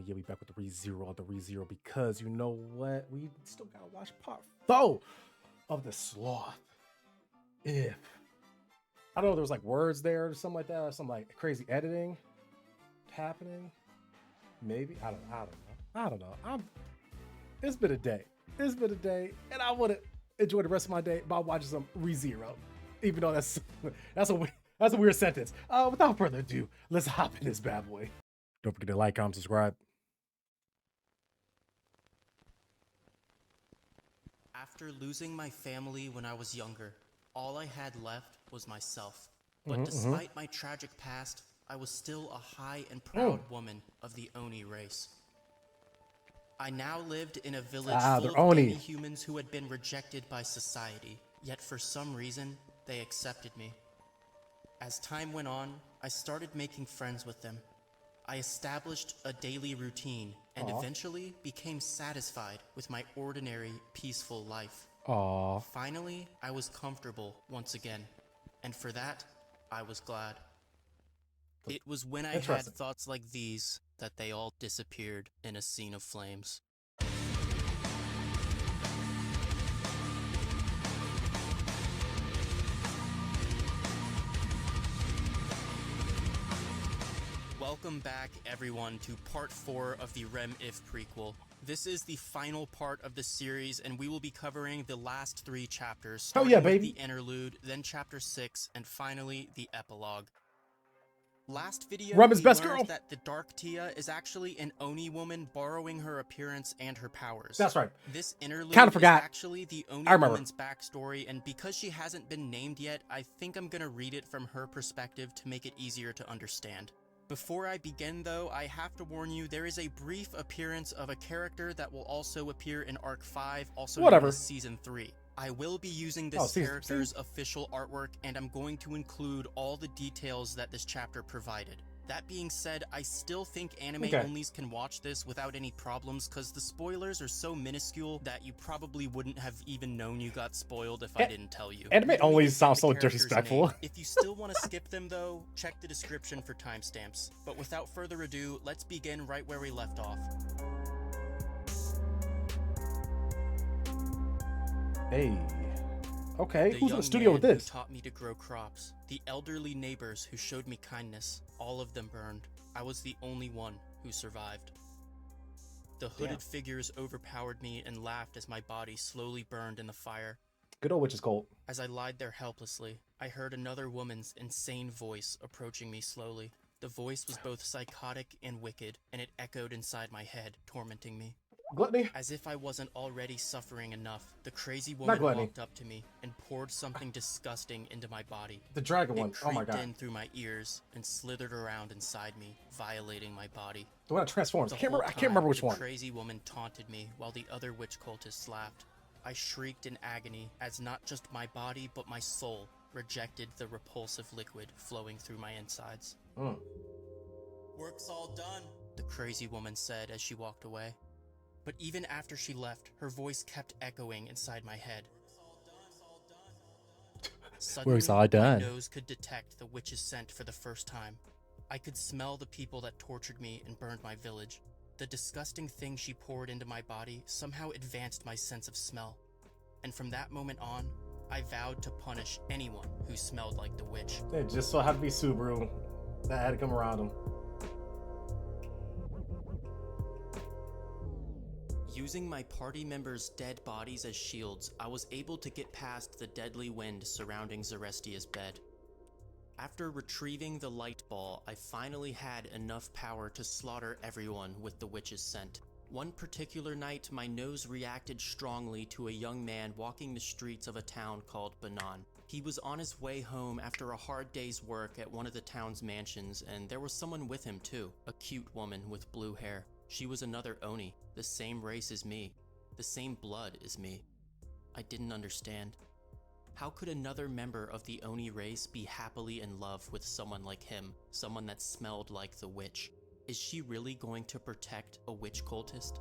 yeah, we back with the ReZero on the ReZero because you know what? We still gotta watch part 4 of the Sloth. If I don't know, there was like words there or something like that, or some like crazy editing happening. Maybe I don't know. It's been a day. And I want to enjoy the rest of my day by watching some ReZero, even though that's a weird sentence. Without further ado, let's hop in this bad boy. Don't forget to like, comment, subscribe. After losing my family when I was younger, all I had left was myself. But despite my tragic past, I was still a high and proud woman of the Oni race. I now lived in a village full of many humans who had been rejected by society, yet for some reason, they accepted me. As time went on, I started making friends with them. I established a daily routine and eventually became satisfied with my ordinary, peaceful life. Finally, I was comfortable once again, and for that, I was glad. It was when I had thoughts like these that they all disappeared in a scene of flames. Welcome back, everyone, to part 4 of the Rem If prequel. This is the final part of the series, and we will be covering the last 3 chapters, starting with the interlude, then chapter 6, and finally the epilogue. Last video, we learned that the Dark Tia is actually an Oni woman borrowing her appearance and her powers. That's right. This interlude is actually the Oni woman's backstory, and because she hasn't been named yet, I think I'm gonna read it from her perspective to make it easier to understand. Before I begin though, I have to warn you, there is a brief appearance of a character that will also appear in Arc 5, also known as Season 3. I will be using this character's official artwork, and I'm going to include all the details that this chapter provided. That being said, I still think anime-onlys can watch this without any problems, because the spoilers are so minuscule that you probably wouldn't have even known you got spoiled if I didn't tell you. Anime-onlys sound so disrespectful. If you still want to skip them though, check the description for timestamps. But without further ado, let's begin right where we left off. Hey. Okay, who's in the studio with this? Who taught me to grow crops. The elderly neighbors who showed me kindness. All of them burned. I was the only one who survived. The hooded figures overpowered me and laughed as my body slowly burned in the fire. Good old witch's cult. As I lied there helplessly, I heard another woman's insane voice approaching me slowly. The voice was both psychotic and wicked, and it echoed inside my head, tormenting me. Gluttony? As if I wasn't already suffering enough, the crazy woman walked up to me and poured something disgusting into my body. The dragon one. Oh my god. It creeped in through my ears and slithered around inside me, violating my body. The one that transforms. I can't remember which one. The crazy woman taunted me while the other witch cultists laughed. I shrieked in agony as not just my body but my soul rejected the repulsive liquid flowing through my insides. Work's all done, the crazy woman said as she walked away. But even after she left, her voice kept echoing inside my head. Suddenly, my nose could detect the witch's scent for the first time. I could smell the people that tortured me and burned my village. The disgusting thing she poured into my body somehow advanced my sense of smell. And from that moment on, I vowed to punish anyone who smelled like the witch. It just so happened to be Subaru that had to come around him. Using my party members' dead bodies as shields, I was able to get past the deadly wind surrounding Zarestia's bed. After retrieving the light ball, I finally had enough power to slaughter everyone with the witch's scent. One particular night, my nose reacted strongly to a young man walking the streets of a town called Banan. He was on his way home after a hard day's work at one of the town's mansions, and there was someone with him too, a cute woman with blue hair. She was another Oni, the same race as me, the same blood as me. I didn't understand. How could another member of the Oni race be happily in love with someone like him, someone that smelled like the witch? Is she really going to protect a witch cultist?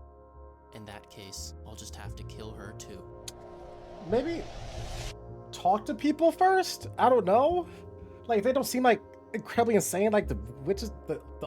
In that case, I'll just have to kill her too. Maybe talk to people first? I don't know. Like, they don't seem like incredibly insane, like the witches,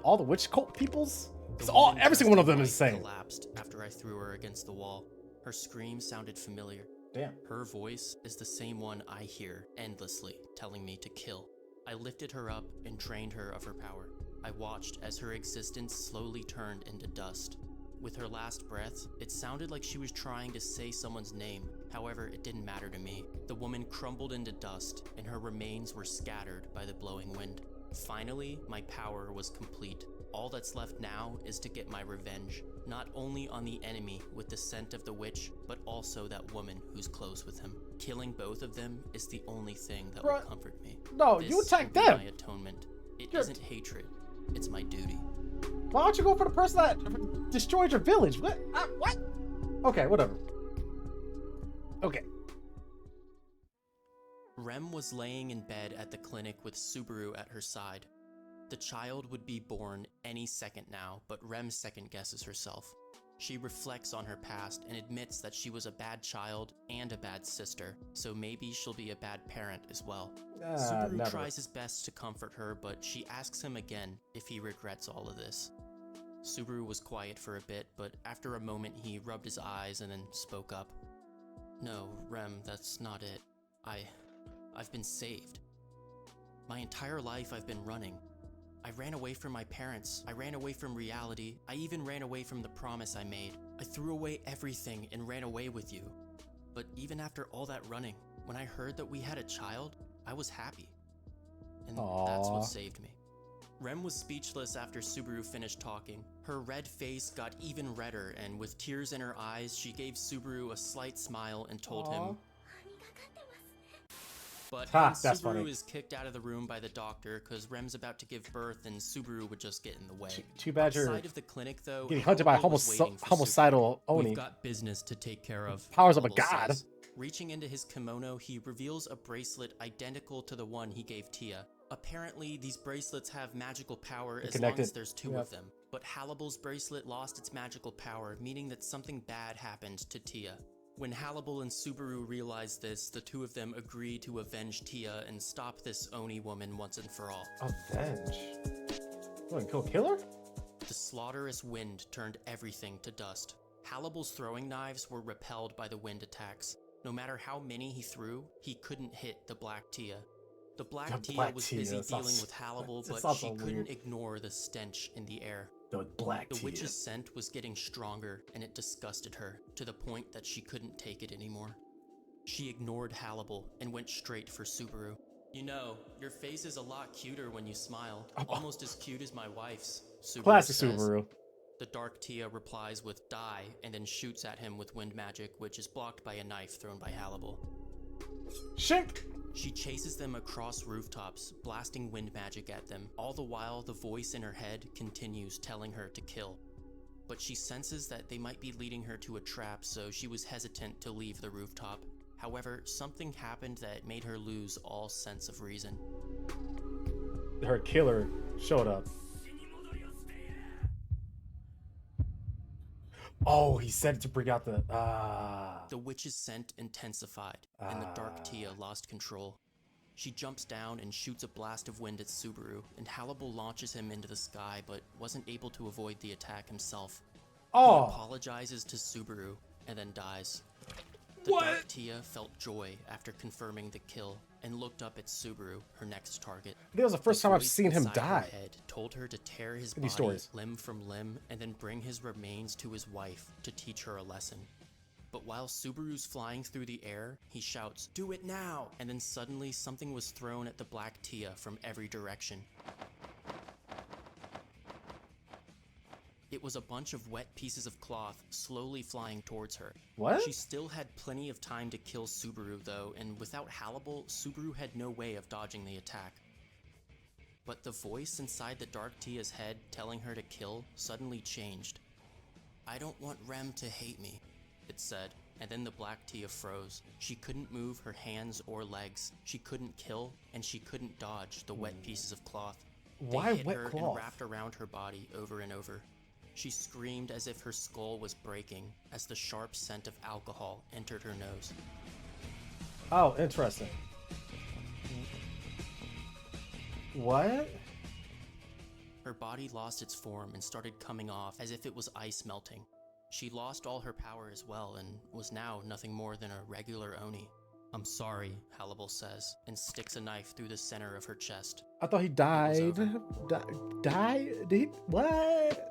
all the witch cult peoples. Every single one of them is the same. Collapsed after I threw her against the wall. Her scream sounded familiar. Damn. Her voice is the same one I hear endlessly telling me to kill. I lifted her up and drained her of her power. I watched as her existence slowly turned into dust. With her last breath, it sounded like she was trying to say someone's name. However, it didn't matter to me. The woman crumbled into dust, and her remains were scattered by the blowing wind. Finally, my power was complete. All that's left now is to get my revenge, not only on the enemy with the scent of the witch, but also that woman who's close with him. Killing both of them is the only thing that will comfort me. No, you attacked them. My atonement. It isn't hatred. It's my duty. Why don't you go for the person that destroyed your village? What? What? Okay, whatever. Okay. Rem was laying in bed at the clinic with Subaru at her side. The child would be born any second now, but Rem second guesses herself. She reflects on her past and admits that she was a bad child and a bad sister, so maybe she'll be a bad parent as well. Subaru tries his best to comfort her, but she asks him again if he regrets all of this. Subaru was quiet for a bit, but after a moment he rubbed his eyes and then spoke up. No, Rem, that's not it. I've been saved. My entire life I've been running. I ran away from my parents. I ran away from reality. I even ran away from the promise I made. I threw away everything and ran away with you. But even after all that running, when I heard that we had a child, I was happy. And that's what saved me. Rem was speechless after Subaru finished talking. Her red face got even redder, and with tears in her eyes, she gave Subaru a slight smile and told him, but Subaru funny. is kicked out of the room by the doctor because Rem's about to give birth and Subaru would just get in the way. Too bad you're outside of the clinic, though, getting hunted by a homicidal Oni. We've got business to take care of. Powers of a god. Says. Reaching into his kimono, he reveals a bracelet identical to the one he gave Tia. Apparently, these bracelets have magical power as long as there's two of them. But Hallibal's bracelet lost its magical power, meaning that something bad happened to Tia. When Hallibal and Subaru realize this, the two of them agree to avenge Tia and stop this Oni woman once and for all. Avenge? What, kill her? The slaughterous wind turned everything to dust. Hallibal's throwing knives were repelled by the wind attacks. No matter how many he threw, he couldn't hit the Black Tia. The Black Tia was busy dealing with Hallibal, but she couldn't ignore the stench in the air. The witch's scent was getting stronger, and it disgusted her, to the point that she couldn't take it anymore. She ignored Hallibal and went straight for Subaru. You know, your face is a lot cuter when you smile. Almost as cute as my wife's, Subaru Classic says. Subaru. The Dark Tia replies with die, and then shoots at him with wind magic, which is blocked by a knife thrown by Hallibal. Shit! She chases them across rooftops, blasting wind magic at them. All the while, the voice in her head continues telling her to kill. But she senses that they might be leading her to a trap, so she was hesitant to leave the rooftop. However, something happened that made her lose all sense of reason. Her killer showed up. Oh, he said to bring out the... The witch's scent intensified, and the Dark Tia lost control. She jumps down and shoots a blast of wind at Subaru, and Hallibal launches him into the sky, but wasn't able to avoid the attack himself. He apologizes to Subaru, and then dies. The Dark Tia felt joy after confirming the kill, and looked up at Subaru, her next target. I think it was the first time I've seen him die. Her head told her to tear his body limb from limb, and then bring his remains to his wife to teach her a lesson. But while Subaru's flying through the air, he shouts, "Do it now!" And then suddenly something was thrown at the Black Tia from every direction. It was a bunch of wet pieces of cloth slowly flying towards her. What? She still had plenty of time to kill Subaru though, and without Hallibal, Subaru had no way of dodging the attack. But the voice inside the Dark Tia's head telling her to kill suddenly changed. "I don't want Rem to hate me," it said, and then the Black Tia froze. She couldn't move her hands or legs. She couldn't kill, and she couldn't dodge the wet pieces of cloth. Why they hit wet her cloth? and wrapped around her body over and over. She screamed as if her skull was breaking as the sharp scent of alcohol entered her nose. Oh, interesting. What? Her body lost its form and started coming off as if it was ice melting. She lost all her power as well and was now nothing more than a regular Oni. "I'm sorry," Hannibal says, and sticks a knife through the center of her chest. I thought he died. Died? Did he? What?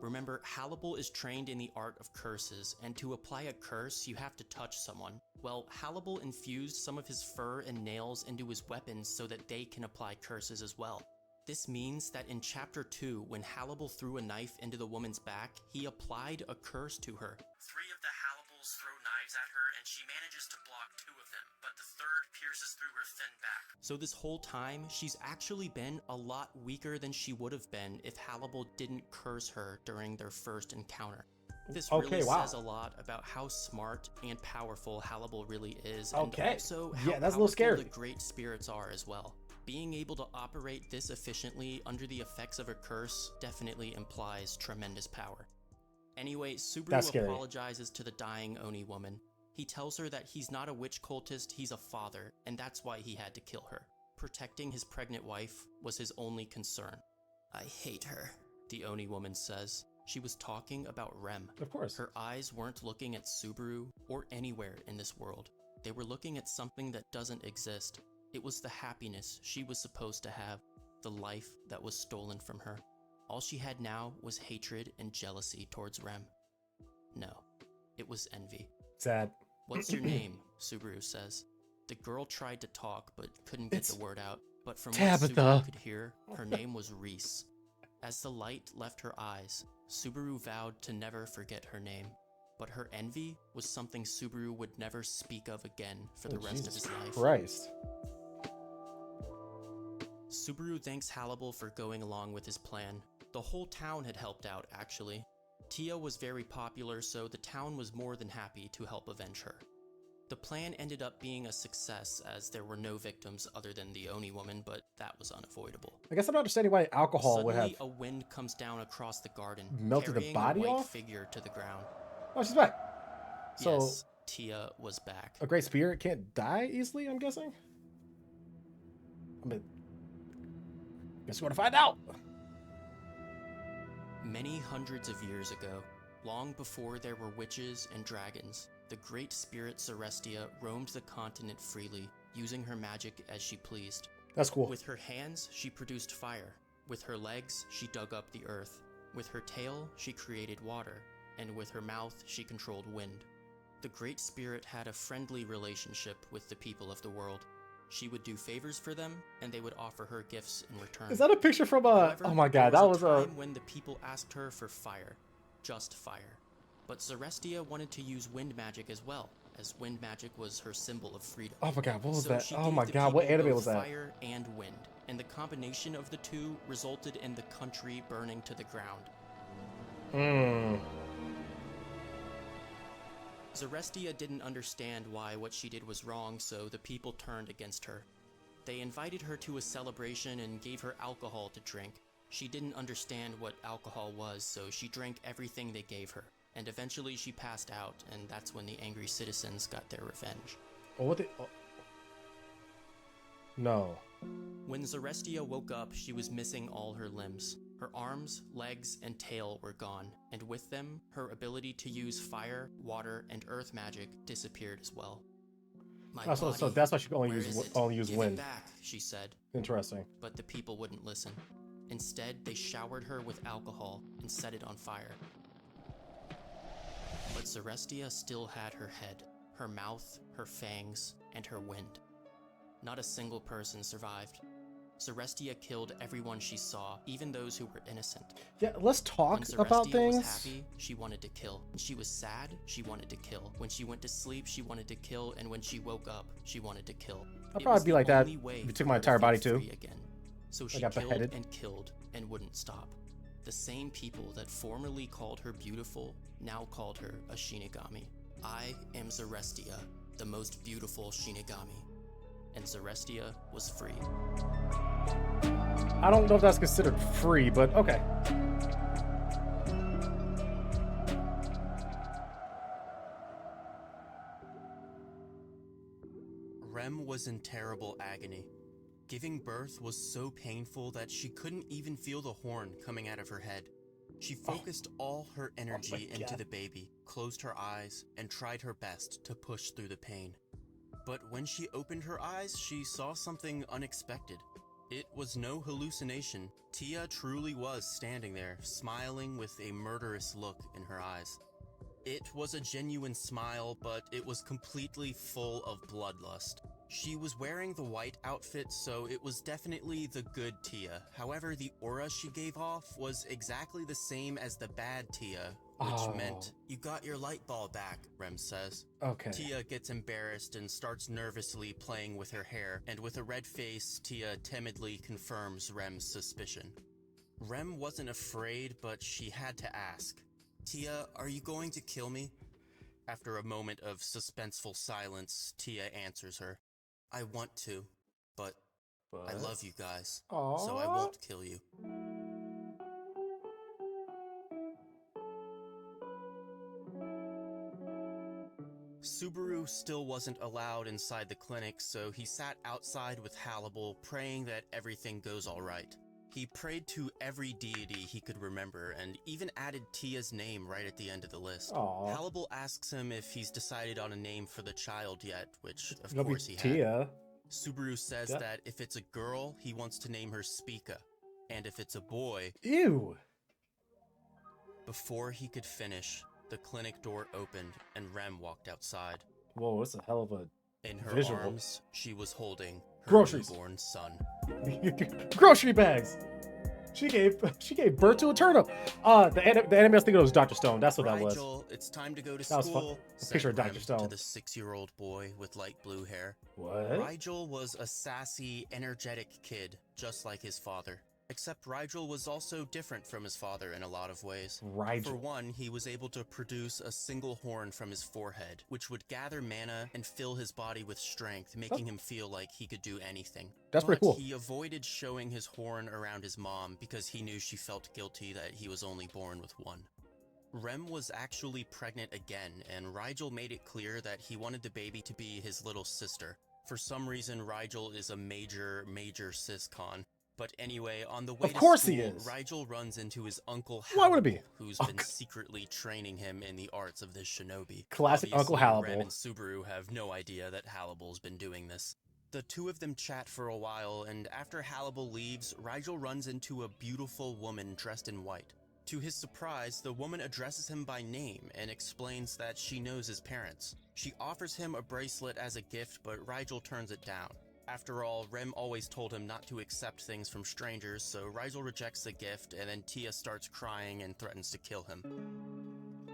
Remember, Hannibal is trained in the art of curses, and to apply a curse, you have to touch someone. Well, Hannibal infused some of his fur and nails into his weapons so that they can apply curses as well. This means that in Chapter 2, when Hannibal threw a knife into the woman's back, he applied a curse to her. 3 of the Hannibals throw knives at her, and she manages to block 2 of them, but the third pierces through her thin back. So this whole time, she's actually been a lot weaker than she would have been if Hannibal didn't curse her during their first encounter. This really says a lot about how smart and powerful Hannibal really is, and also how that's a little scary. the great spirits are as well. Being able to operate this efficiently under the effects of a curse definitely implies tremendous power. Anyway, Subaru apologizes to the dying Oni woman. He tells her that he's not a witch cultist, he's a father, and that's why he had to kill her. Protecting his pregnant wife was his only concern. "I hate her," the Oni woman says. She was talking about Rem. Of course. Her eyes weren't looking at Subaru or anywhere in this world. They were looking at something that doesn't exist. It was the happiness she was supposed to have, the life that was stolen from her. All she had now was hatred and jealousy towards Rem. No, it was envy. Sad. "What's your name?" Subaru says. The girl tried to talk but couldn't get the word out, but from what Subaru could hear, her name was Reese. As the light left her eyes, Subaru vowed to never forget her name. But her envy was something Subaru would never speak of again for the rest of his life. Christ. Subaru thanks Hannibal for going along with his plan. The whole town had helped out, actually. Tia was very popular, so the town was more than happy to help avenge her. The plan ended up being a success, as there were no victims other than the Oni woman, but that was unavoidable. I guess I'm not understanding why alcohol would have a wind comes down across the garden, melted the body a white off? figure to the ground. Oh, she's back. So yes, Tia was back. A great spirit can't die easily, I'm guessing? I mean, guess we're gonna find out. Many hundreds of years ago, long before there were witches and dragons, the great spirit Celestia roamed the continent freely, using her magic as she pleased. That's cool. With her hands, she produced fire. With her legs, she dug up the earth. With her tail, she created water. And with her mouth, she controlled wind. The great spirit had a friendly relationship with the people of the world. She would do favors for them, and they would offer her gifts in return. Is that a picture from However, oh my god, there that was was a time when the people asked her for fire. Just fire. But Celestia wanted to use wind magic as well, as wind magic was her symbol of freedom. Oh my god, what was So that? she Oh gave my the god, what people anime both was that? Fire and wind, and the combination of the two resulted in the country burning to the ground. Celestia didn't understand why what she did was wrong, so the people turned against her. They invited her to a celebration and gave her alcohol to drink. She didn't understand what alcohol was, so she drank everything they gave her. And eventually she passed out, and that's when the angry citizens got their revenge. Oh, what the... Oh. No. When Celestia woke up, she was missing all her limbs. Her arms, legs, and tail were gone, and with them, her ability to use fire, water, and earth magic disappeared as well. So that's why she could only use Give wind. it back, she said. Interesting. But the people wouldn't listen. Instead, they showered her with alcohol and set it on fire. But Celestia still had her head, her mouth, her fangs, and her wind. Not a single person survived. Celestia killed everyone she saw, even those who were innocent. Yeah, let's talk when about Celestia things. was happy, she wanted to kill. When she was sad, she wanted to kill. When she went to sleep, she wanted to kill, and when she would up, she wanted to kill. I'd probably be like that if you took my entire body too. Again. So she got killed beheaded. and killed and wouldn't stop. The same people that formerly called her beautiful now called her a Shinigami. I am Celestia, the most beautiful Shinigami. And Celestia was free. I don't know if that's considered free, but okay. Rem was in terrible agony. Giving birth was so painful that she couldn't even feel the horn coming out of her head. She focused all her energy into the baby, closed her eyes, and tried her best to push through the pain. But when she opened her eyes, she saw something unexpected. It was no hallucination. Tia truly was standing there, smiling with a murderous look in her eyes. It was a genuine smile, but it was completely full of bloodlust. She was wearing the white outfit, so it was definitely the good Tia. However, the aura she gave off was exactly the same as the bad Tia, which meant, "You got your light ball back," Rem says. Okay. Tia gets embarrassed and starts nervously playing with her hair, and with a red face, Tia timidly confirms Rem's suspicion. Rem wasn't afraid, but she had to ask, "Tia, are you going to kill me?" After a moment of suspenseful silence, Tia answers her, "I want to, but I love you guys, so I won't kill you." Subaru still wasn't allowed inside the clinic, so he sat outside with Hannibal, praying that everything goes all right. He prayed to every deity he could remember, and even added Tia's name right at the end of the list. Hannibal asks him if he's decided on a name for the child yet, which of course he had. Subaru says that if it's a girl, he wants to name her Spica, and if it's a boy... Ew! Before he could finish, the clinic door opened and Rem walked outside. Whoa, that's a hell of a In her visual. arms, she was holding her Groceries. newborn son. Grocery bags. She gave birth to a turnip. The anime I was thinking it was Dr. Stone. That's what that was. Rigel, it's time to go to That was school. fun. Picture of said Dr. Rem Stone. to the 6-year-old boy with light blue hair. What? Rigel was a sassy, energetic kid, just like his father. Except Rigel was also different from his father in a lot of ways. Rigel. For one, he was able to produce a single horn from his forehead, which would gather mana and fill his body with strength, making him feel like he could do anything. That's pretty cool. He avoided showing his horn around his mom because he knew she felt guilty that he was only born with one. Rem was actually pregnant again, and Rigel made it clear that he wanted the baby to be his little sister. For some reason, Rigel is a major cis-con. But anyway, on the way to course school, he is. Rigel runs into his uncle Why would it be? Hannibal, who's been secretly training him in the arts of this shinobi. Classic Uncle Obviously, Hannibal. Rem and Subaru have no idea that Hannibal's been doing this. The two of them chat for a while, and after Hannibal leaves, Rigel runs into a beautiful woman dressed in white. To his surprise, the woman addresses him by name and explains that she knows his parents. She offers him a bracelet as a gift, but Rigel turns it down. After all, Rem always told him not to accept things from strangers, so Rigel rejects the gift, and then Tia starts crying and threatens to kill him.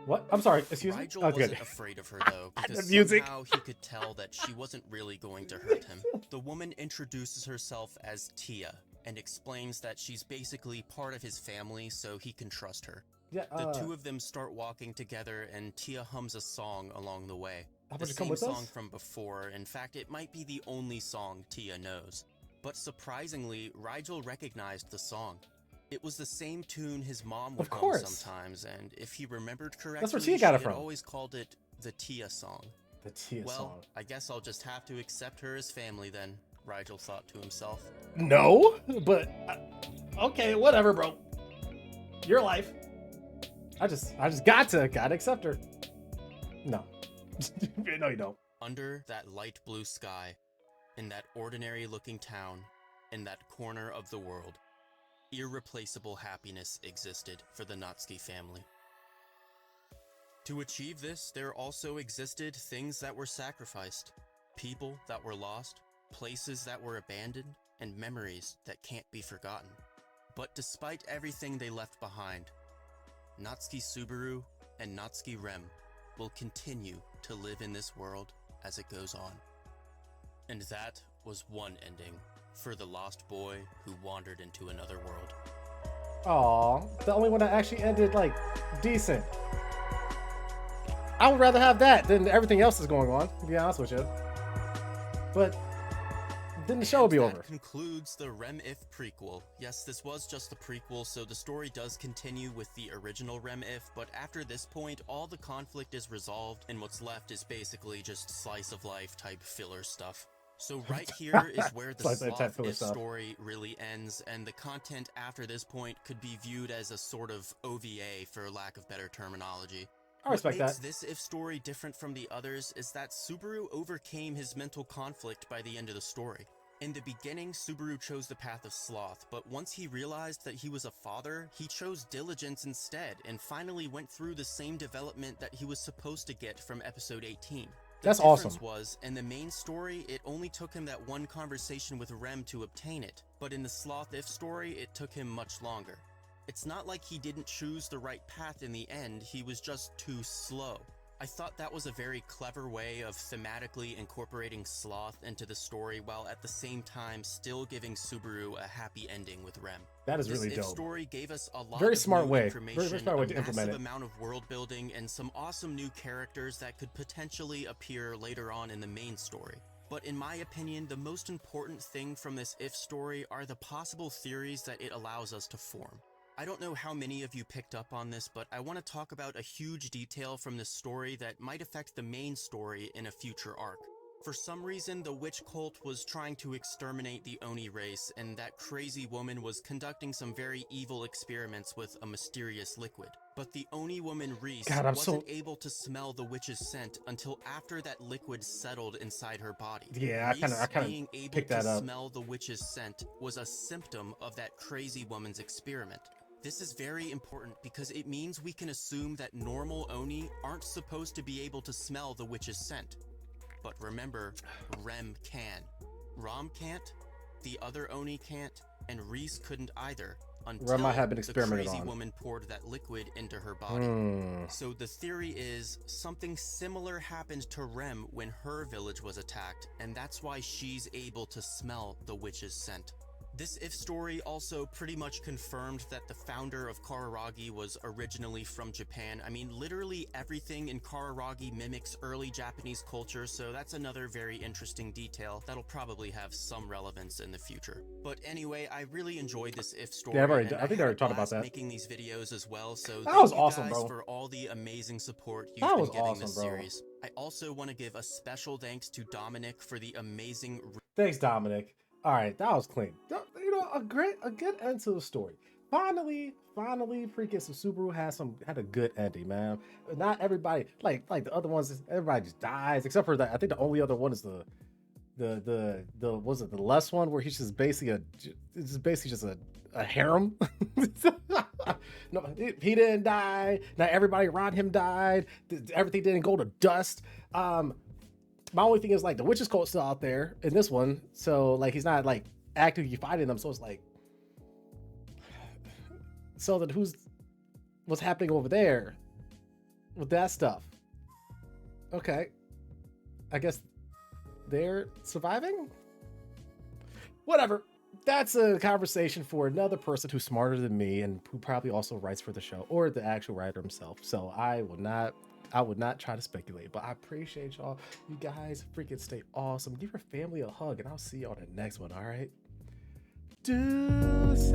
What? I'm sorry, excuse me? Rigel wasn't afraid of her, though, because music. somehow he could tell that she wasn't really going to hurt him. The woman introduces herself as Tia, and explains that she's basically part of his family, so he can trust her. Yeah, The two of them start walking together, and Tia hums a song along the way. How The about you come same with song us? from before. In fact, it might be the only song Tia knows. But surprisingly, Rigel recognized the song. It was the same tune his mom would Of hum course. sometimes, and if he remembered correctly, That's where Tia got it she had from. always called it the Tia song. The Tia Well, song. I guess I'll just have to accept her as family then, Rigel thought to himself. No, but okay, whatever, bro. Your life. I just gotta accept her. No. No, you don't. Under that light blue sky, in that ordinary looking town, in that corner of the world, irreplaceable happiness existed for the Natsuki family. To achieve this, there also existed things that were sacrificed, people that were lost, places that were abandoned, and memories that can't be forgotten. But despite everything they left behind, Natsuki Subaru and Natsuki Rem will continue to live in this world as it goes on. And that was one ending for the lost boy who wandered into another world. Aw, the only one that actually ended, like, decent. I would rather have that than everything else that's going on, to be honest with you. But then the show will be over. That concludes the Rem If prequel. Yes, this was just the prequel, so the story does continue with the original Rem If, but after this point, all the conflict is resolved, and what's left is basically just slice of life type filler stuff. So right here is where the It's like that Sloth filler if stuff. story really ends, and the content after this point could be viewed as a sort of OVA for lack of better terminology. I What respect makes that. this if story different from the others is that Subaru overcame his mental conflict by the end of the story. In the beginning, Subaru chose the path of sloth, but once he realized that he was a father, he chose diligence instead, and finally went through the same development that he was supposed to get from episode 18. The That's difference awesome. was, in the main story, it only took him that one conversation with Rem to obtain it, but in the Sloth if story, it took him much longer. It's not like he didn't choose the right path in the end, he was just too slow. I thought that was a very clever way of thematically incorporating Sloth into the story while at the same time still giving Subaru a happy ending with Rem. That is This really if dope. story gave us a lot Very of smart new way. information, Very smart way a to implement massive it. amount of world building, and some awesome new characters that could potentially appear later on in the main story. But in my opinion, the most important thing from this if story are the possible theories that it allows us to form. I don't know how many of you picked up on this, but I want to talk about a huge detail from this story that might affect the main story in a future arc. For some reason, the witch cult was trying to exterminate the Oni race, and that crazy woman was conducting some very evil experiments with a mysterious liquid. But the Oni woman Reese God, I'm wasn't so able to smell the witch's scent until after that liquid settled inside her body. Yeah, I Reese kind being of able picked to that up. smell the witch's scent was a symptom of that crazy woman's experiment. This is very important because it means we can assume that normal Oni aren't supposed to be able to smell the witch's scent. But remember, Rem can. Rom can't, the other Oni can't, and Reese couldn't either until Rem might have been the experimented crazy on. woman poured that liquid into her body. So the theory is something similar happened to Rem when her village was attacked, and that's why she's able to smell the witch's scent. This if story also pretty much confirmed that the founder of Kararagi was originally from Japan. I mean, literally everything in Kararagi mimics early Japanese culture, so that's another very interesting detail that'll probably have some relevance in the future. But anyway, I really enjoyed this if story. Yeah, and I think I had already a talked about blast that. making these videos as well, so That thank was you awesome, guys bro. for all the amazing support you've That been was giving awesome, this bro. series. I also want to give a special thanks to Dominic for the amazing Thanks, Dominic. All right, that was clean. You know, a good end to the story. Finally, freaking some Subaru had a good ending, man. Not everybody like the other ones. Everybody just dies except for that. I think the only other one is the was it the last one where he's just basically just a harem. No, he didn't die. Not everybody around him died. Everything didn't go to dust. My only thing is like the witch's cult still out there in this one, so like he's not like actively fighting them. So it's like, so then what's happening over there with that stuff? Okay, I guess they're surviving. Whatever. That's a conversation for another person who's smarter than me and who probably also writes for the show or the actual writer himself. So I would not try to speculate, but I appreciate y'all. You guys freaking stay awesome. Give your family a hug, and I'll see you on the next one, all right? Deuces.